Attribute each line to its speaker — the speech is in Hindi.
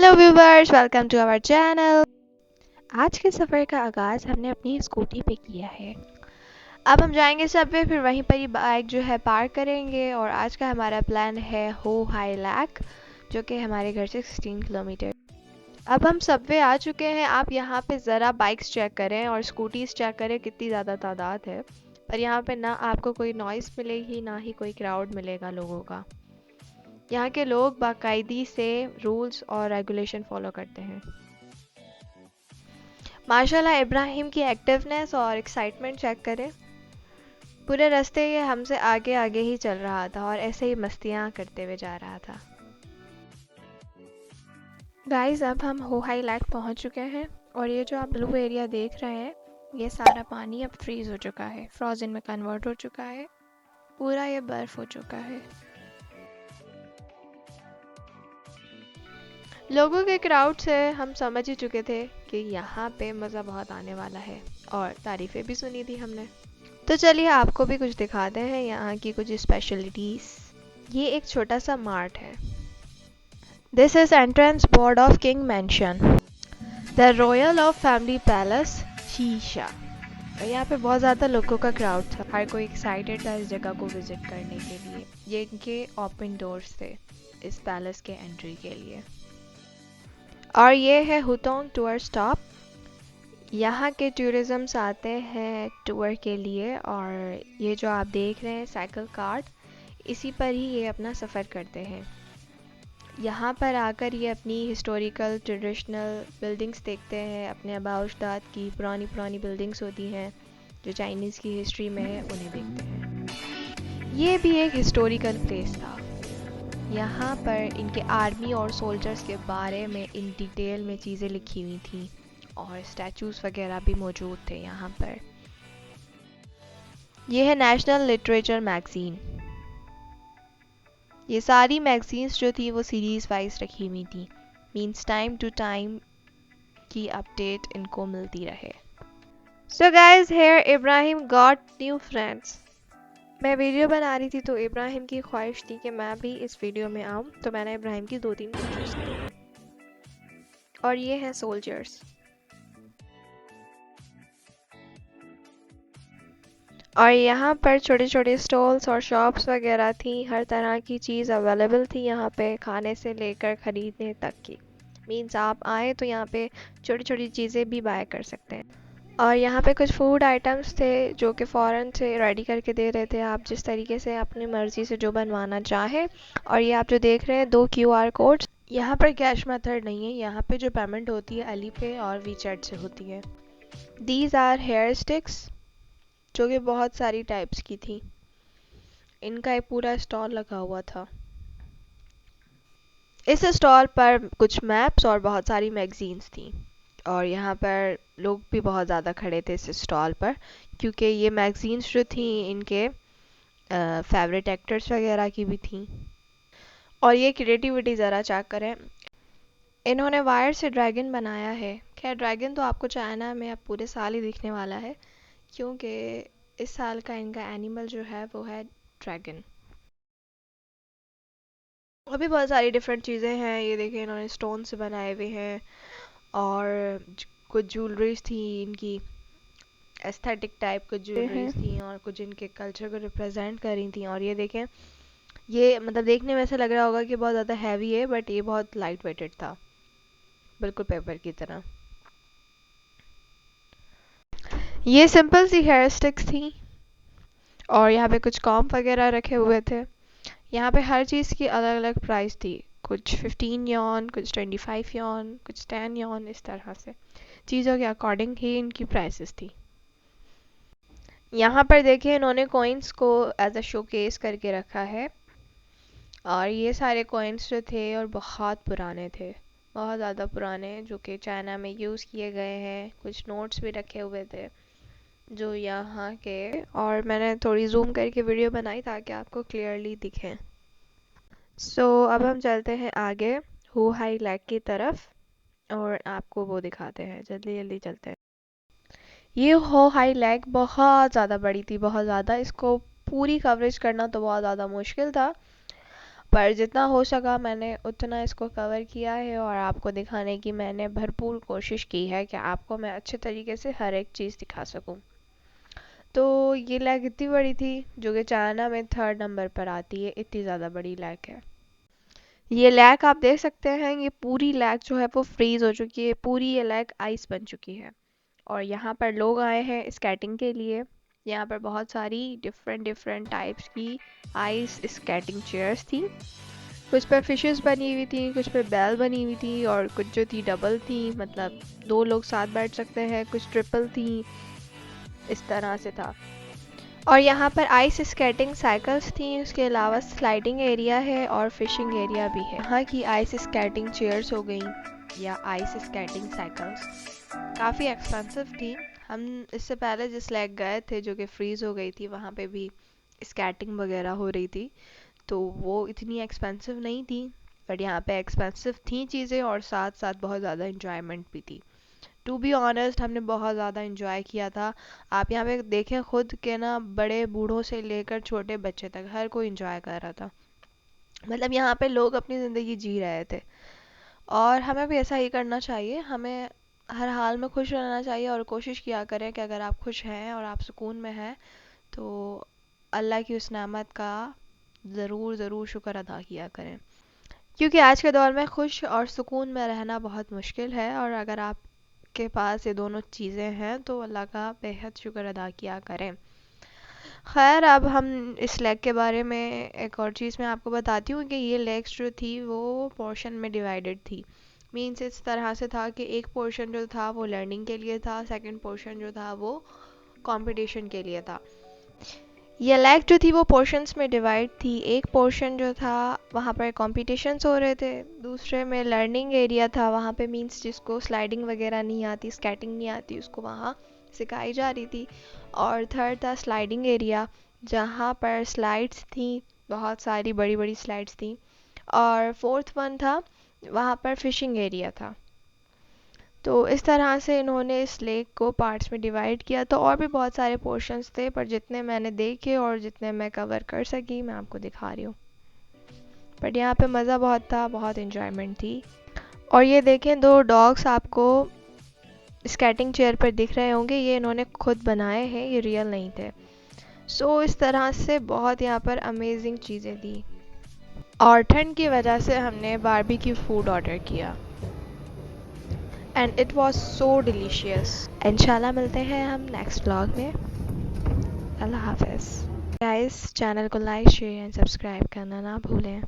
Speaker 1: Hello viewers, welcome to our channel. आज के सफ़र का आगाज़ हमने अपनी स्कूटी पे किया है। अब हम जाएंगे सबवे, फिर वहीं पर ही बाइक जो है पार्क करेंगे। और आज का हमारा प्लान है हो हाई लैक, जो कि हमारे घर से 16 किलोमीटर। अब हम सबवे आ चुके हैं। आप यहाँ पे ज़रा बाइक्स चेक करें और स्कूटीज़ चेक करें कितनी ज़्यादा तादाद है। पर यहाँ पे ना आपको कोई नॉइज़ मिलेगी, ना ही कोई क्राउड मिलेगा लोगों का। यहाँ के लोग बाकायदी से रूल्स और रेगुलेशन फॉलो करते हैं। माशाल्लाह इब्राहिम की एक्टिवनेस और एक्साइटमेंट चेक करें। पूरे रास्ते ये हमसे आगे आगे ही चल रहा था और ऐसे ही मस्तियाँ करते हुए जा रहा था। गाइस, अब हम हो हाई लैक पहुँच चुके हैं और ये जो आप ब्लू एरिया देख रहे हैं, ये सारा पानी अब फ्रीज़ हो चुका है, फ्रोज़न में कन्वर्ट हो चुका है। पूरा ये बर्फ़ हो चुका है। लोगों के क्राउड से हम समझ ही चुके थे कि यहाँ पे मज़ा बहुत आने वाला है और तारीफ़ें भी सुनी थी हमने। तो चलिए आपको भी कुछ दिखाते हैं यहाँ की कुछ स्पेशलिटीज़। ये एक छोटा सा मार्ट है। This is entrance board of king mention, the royal of family palace शीशा। और यहाँ पे बहुत ज़्यादा लोगों का क्राउड था। हर कोई एक्साइटेड था इस जगह को विज़िट करने के लिए। ये इनके ओपन डोर्स थे इस पैलेस के एंट्री के लिए। और ये है हुतोंग टूर स्टॉप। यहाँ के टूरिज़म्स आते हैं टूर के लिए। और ये जो आप देख रहे हैं साइकिल कार्ट, इसी पर ही ये अपना सफ़र करते हैं। यहाँ पर आकर ये अपनी हिस्टोरिकल ट्रेडिशनल बिल्डिंग्स देखते हैं। अपने आबा अजदाद की पुरानी पुरानी बिल्डिंग्स होती हैं जो चाइनीज़ की हिस्ट्री में है, उन्हें देखते हैं। ये भी एक हिस्टोरिकल प्लेस था। यहाँ पर इनके आर्मी और सोल्जर्स के बारे में इन डिटेल में चीज़ें लिखी हुई थी और स्टैचूज़ वगैरह भी मौजूद थे यहाँ पर। ये है नेशनल लिटरेचर मैगज़ीन। ये सारी मैगज़ीन्स जो थी वो सीरीज़ वाइज रखी हुई थी, मीन्स टाइम टू टाइम की अपडेट इनको मिलती रहे। So guys, here Ibrahim got new friends. मैं वीडियो बना रही थी तो इब्राहिम की ख्वाहिश थी कि मैं भी इस वीडियो में आऊँ, तो मैंने इब्राहिम की 2-3 पिक्चर्स ली। और ये हैं सोल्जर्स। और यहाँ पर छोटे छोटे स्टॉल्स और शॉप्स वगैरह थी। हर तरह की चीज़ अवेलेबल थी यहाँ पे, खाने से लेकर ख़रीदने तक की। मीन्स आप आए तो यहाँ पे छोटी छोटी चीज़ें भी बाय कर सकते हैं। और यहाँ पे कुछ फूड आइटम्स थे जो कि फ़ौरन से रेडी करके दे रहे थे, आप जिस तरीके से अपनी मर्ज़ी से जो बनवाना चाहें। और ये आप जो देख रहे हैं 2 QR कोड्स, यहाँ पर कैश मेथड नहीं है। यहाँ पे जो पेमेंट होती है अली पे और वीचैट से होती है। दीज आर हेयर स्टिक्स, जो कि बहुत सारी टाइप्स की थी। इनका एक पूरा स्टॉल लगा हुआ था। इस स्टॉल पर कुछ मैप्स और बहुत सारी मैगजीन्स थी। और यहाँ पर लोग भी बहुत ज़्यादा खड़े थे इस स्टॉल पर, क्योंकि ये मैगजीन्स जो थी इनके फेवरेट एक्टर्स वगैरह की भी थी। और ये क्रिएटिविटी ज़रा चेक करें। इन्होंने वायर से ड्रैगन बनाया है। खैर, ड्रैगन तो आपको चाइना में अब पूरे साल ही दिखने वाला है, क्योंकि इस साल का इनका एनिमल जो है वो है ड्रैगन। और भी बहुत सारी डिफरेंट चीज़ें हैं। ये देखिए, इन्होंने स्टोन से बनाए हुए हैं। और कुछ ज्वेलरीज थी इनकी, एस्थेटिक टाइप कुछ ज्वेलरीज थी और कुछ इनके कल्चर को रिप्रेजेंट कर रही थी। और ये देखें, ये मतलब देखने में ऐसा लग रहा होगा कि बहुत ज़्यादा हैवी है, बट ये बहुत लाइट वेटेड था, बिल्कुल पेपर की तरह। ये सिंपल सी हेयर स्टिक्स थी। और यहाँ पे कुछ कॉम्प वगैरह रखे हुए थे। यहाँ पे हर चीज़ की अलग अलग प्राइस थी। कुछ 15 यॉन, कुछ 25 यॉन, कुछ 10 यॉन, इस तरह से चीज़ों के अकॉर्डिंग ही इनकी प्राइसेस थी। यहाँ पर देखिए, इन्होंने कॉइन्स को एज अ शोकेस करके रखा है। और ये सारे कॉइन्स जो थे और बहुत पुराने थे, बहुत ज़्यादा पुराने, जो कि चाइना में यूज़ किए गए हैं। कुछ नोट्स भी रखे हुए थे जो यहाँ के, और मैंने थोड़ी जूम करके वीडियो बनाई ताकि आपको क्लियरली दिखें। सो अब हम चलते हैं आगे हो हाई लैक की तरफ और आपको वो दिखाते हैं। जल्दी जल्दी चलते हैं। ये हो हाई लैक बहुत ज़्यादा बड़ी थी, बहुत ज़्यादा। इसको पूरी कवरेज करना तो बहुत ज़्यादा मुश्किल था। पर जितना हो सका मैंने उतना इसको कवर किया है और आपको दिखाने की मैंने भरपूर कोशिश की है कि आपको मैं अच्छे तरीके से हर एक चीज़ दिखा सकूं। तो ये लेक इतनी बड़ी थी, जो कि चाइना में 3rd नंबर पर आती है, इतनी ज़्यादा बड़ी लेक है। ये लेक आप देख सकते हैं, ये पूरी लेक जो है वो फ्रीज हो चुकी है, पूरी ये लेक आइस बन चुकी है। और यहाँ पर लोग आए हैं स्केटिंग के लिए। यहाँ पर बहुत सारी डिफरेंट डिफरेंट टाइप्स की आइस स्केटिंग चेयर्स थी। कुछ पे फिशेस बनी हुई थी, कुछ पे बैल बनी हुई थी, और कुछ जो थी डबल थी, मतलब 2 लोग साथ बैठ सकते हैं, कुछ ट्रिपल थी, इस तरह से था। और यहाँ पर आइस स्केटिंग साइकिल्स थी, उसके अलावा स्लाइडिंग एरिया है और फिशिंग एरिया भी है। यहाँ की आइस स्केटिंग चेयर्स हो गई या आइस स्केटिंग साइकिल्स काफ़ी एक्सपेंसिव थी। हम इससे पहले जिस लेक गए थे जो कि फ्रीज़ हो गई थी, वहाँ पे भी स्केटिंग वगैरह हो रही थी, तो वो इतनी एक्सपेंसिव नहीं थी। बट यहाँ पे एक्सपेंसिव थी चीज़ें और साथ साथ बहुत ज़्यादा इंजॉयमेंट भी थी। टू बी ऑनेस्ट हमने बहुत ज़्यादा इंजॉय किया था। आप यहाँ पे देखें खुद के ना, बड़े बूढ़ों से लेकर छोटे बच्चे तक हर कोई इंजॉय कर रहा था। मतलब यहाँ पे लोग अपनी ज़िंदगी जी रहे थे और हमें भी ऐसा ही करना चाहिए। हमें हर हाल में खुश रहना चाहिए और कोशिश किया करें कि अगर आप खुश हैं और आप सुकून में हैं तो अल्लाह की उस नेमत का ज़रूर ज़रूर शुक्र अदा किया करें, क्योंकि आज के दौर में खुश और सुकून में रहना बहुत मुश्किल है। और अगर आपके पास ये दोनों चीज़ें हैं तो अल्लाह का बेहद शुक्र अदा किया करें। खैर, अब हम इस लेक के बारे में एक और चीज़ मैं आपको बताती हूँ कि ये लेक्स जो थी वो पोर्शन में डिवाइडेड थी। मीन्स इस तरह से था कि एक पोर्शन जो था वो लर्निंग के लिए था, सेकंड पोर्शन जो था वो कंपटीशन के लिए था। ये लेक जो थी वो पोर्शंस में डिवाइड थी। एक पोर्शन जो था वहाँ पर कॉम्पिटिशन्स हो रहे थे, दूसरे में लर्निंग एरिया था, वहाँ पे मीन्स जिसको स्लाइडिंग वगैरह नहीं आती, स्केटिंग नहीं आती, उसको वहाँ सिखाई जा रही थी। और थर्ड था स्लाइडिंग एरिया, जहाँ पर स्लाइड्स थी, बहुत सारी बड़ी बड़ी स्लाइड्स थी। और फोर्थ वन था, वहाँ पर फिशिंग एरिया था। तो इस तरह से इन्होंने इस लेक को पार्ट्स में डिवाइड किया। तो और भी बहुत सारे पोर्शंस थे, पर जितने मैंने देखे और जितने मैं कवर कर सकी मैं आपको दिखा रही हूँ। बट यहाँ पे मज़ा बहुत था, बहुत इन्जॉयमेंट थी। और ये देखें, 2 डॉग्स आपको स्केटिंग चेयर पर दिख रहे होंगे, ये इन्होंने खुद बनाए हैं, ये रियल नहीं थे। सो इस तरह से बहुत यहाँ पर अमेजिंग चीज़ें थी। और ठंड की वजह से हमने बारबेक्यू फूड ऑर्डर किया and it was so delicious. इंशाल्लाह मिलते हैं हम नेक्स्ट व्लॉग में। अल्लाह हाफिज़। गाइस, चैनल को लाइक शेयर एंड सब्सक्राइब करना ना भूलें।